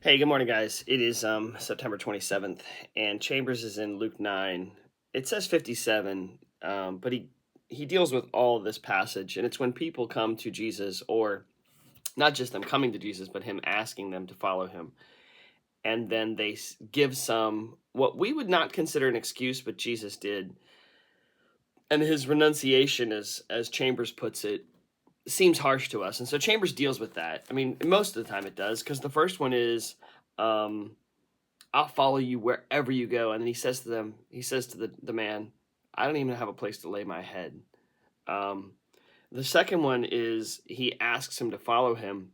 Hey, good morning, guys. It is September 27th, and Chambers is in Luke 9. It says 57, but he deals with all of this passage, and it's when people come to Jesus, or not just them coming to Jesus, but him asking them to follow him. And then they give some, what we would not consider an excuse, but Jesus did. And his renunciation, as Chambers puts it, seems harsh to us. And so Chambers deals with that. I mean, most of the time it does, because the first one is, I'll follow you wherever you go. And then he says to the man, I don't even have a place to lay my head. Um, the second one is he asks him to follow him.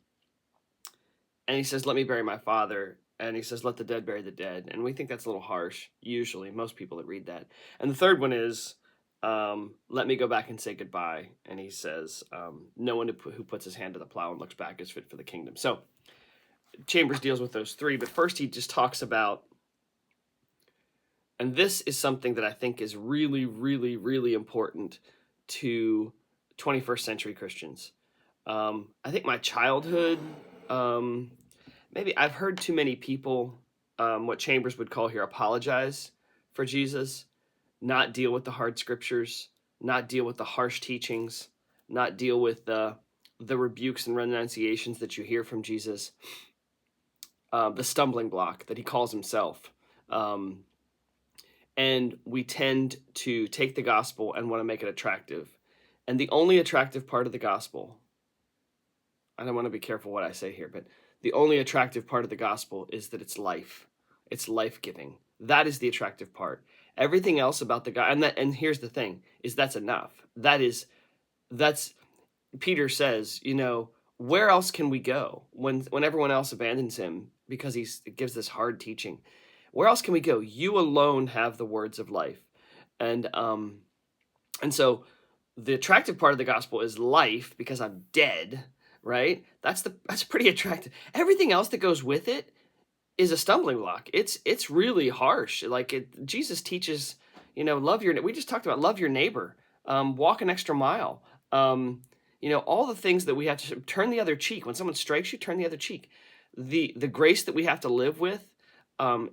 And he says, let me bury my father. And he says, let the dead bury the dead. And we think that's a little harsh, usually, most people that read that. And the third one is, let me go back and say goodbye. And he says, no one who puts his hand to the plow and looks back is fit for the kingdom. So Chambers deals with those three. But first he just talks about, and this is something that I think is really, really, really important to 21st century Christians. I think my childhood, maybe I've heard too many people, what Chambers would call here, apologize for Jesus, not deal with the hard scriptures, not deal with the harsh teachings, not deal with the rebukes and renunciations that you hear from Jesus, the stumbling block that he calls himself. And we tend to take the gospel and want to make it attractive. And the only attractive part of the gospel, I don't want to be careful what I say here, but the only attractive part of the gospel is that it's life. It's life-giving. That is the attractive part. Everything else about the God, and here's the thing, is that's enough. That's Peter says, where else can we go when everyone else abandons him because he gives this hard teaching? Where else can we go? You alone have the words of life. And so the attractive part of the gospel is life because I'm dead, right? That's pretty attractive. Everything else that goes with it is a stumbling block. It's really harsh. Jesus teaches, we just talked about love your neighbor, walk an extra mile. All the things that we have to turn the other cheek. When someone strikes you, turn the other cheek. The grace that we have to live with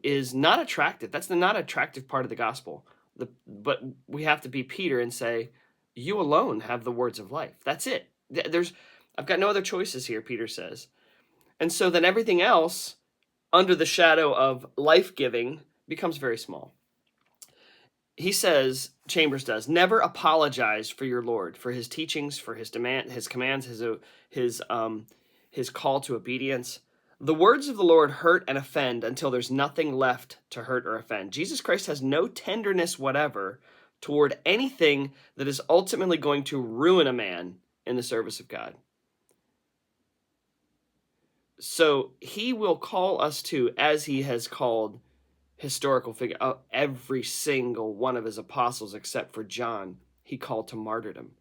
is not attractive. That's the not attractive part of the gospel. But we have to be Peter and say, you alone have the words of life. That's it. I've got no other choices here, Peter says. And so then everything else under the shadow of life-giving becomes very small. He says, Chambers does, never apologize for your Lord, for his teachings, for his commands, his call to obedience. The words of the Lord hurt and offend until there's nothing left to hurt or offend. Jesus Christ has no tenderness whatever toward anything that is ultimately going to ruin a man in the service of God. So he will call us to, as he has called historical figure, every single one of his apostles except for John, he called to martyrdom.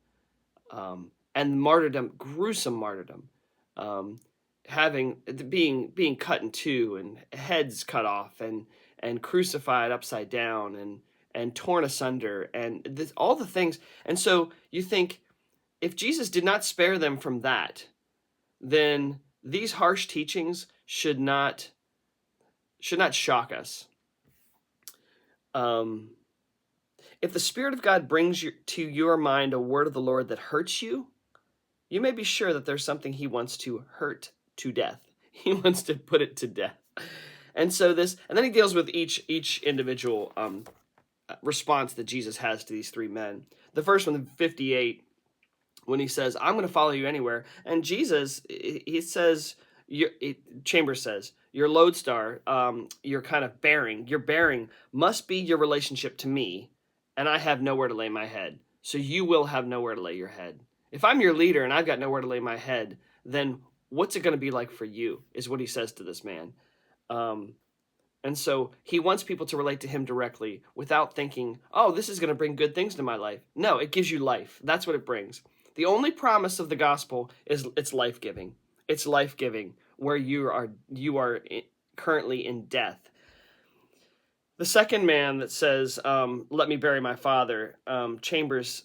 And martyrdom, gruesome martyrdom. Being cut in two and heads cut off and crucified upside down and torn asunder and all the things. And so you think, if Jesus did not spare them from that, then these harsh teachings should not shock us. If the Spirit of God brings to your mind a word of the Lord that hurts you, you may be sure that there's something he wants to hurt to death. He wants to put it to death. And so and then he deals with each individual response that Jesus has to these three men. The first one, 58, when he says, I'm going to follow you anywhere. And Jesus, he says, Chambers says, your lodestar, your kind of your bearing must be your relationship to me, and I have nowhere to lay my head. So you will have nowhere to lay your head. If I'm your leader and I've got nowhere to lay my head, then what's it going to be like for you, is what he says to this man. And so he wants people to relate to him directly without thinking, oh, this is going to bring good things to my life. No, it gives you life. That's what it brings. The only promise of the gospel is it's life-giving. It's life-giving where you are currently in death. The second man that says, let me bury my father, Chambers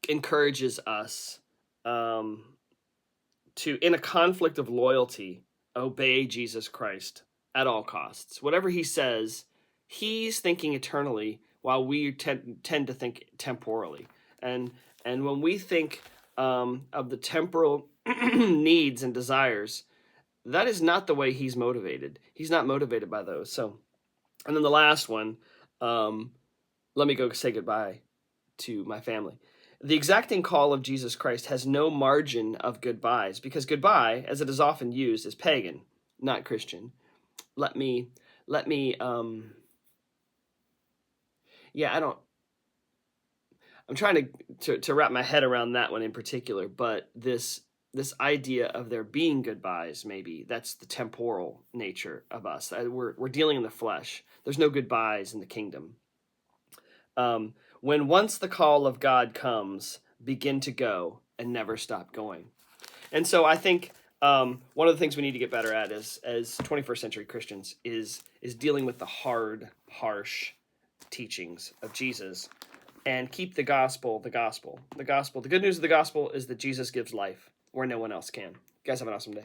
encourages us to, in a conflict of loyalty, obey Jesus Christ at all costs. Whatever he says, he's thinking eternally, while we tend to think temporally. And when we think of the temporal needs and desires, that is not the way he's motivated. He's not motivated by those. So, and then the last one, let me go say goodbye to my family. The exacting call of Jesus Christ has no margin of goodbyes, because goodbye, as it is often used, is pagan, not Christian. I'm trying to wrap my head around that one in particular, but this idea of there being goodbyes, maybe that's the temporal nature of us. We're dealing in the flesh. There's no goodbyes in the kingdom. When once the call of God comes, begin to go and never stop going. And so I think one of the things we need to get better at as 21st century Christians is dealing with the hard, harsh teachings of Jesus, and keep the gospel. The good news of the gospel is that Jesus gives life where no one else can. You guys have an awesome day.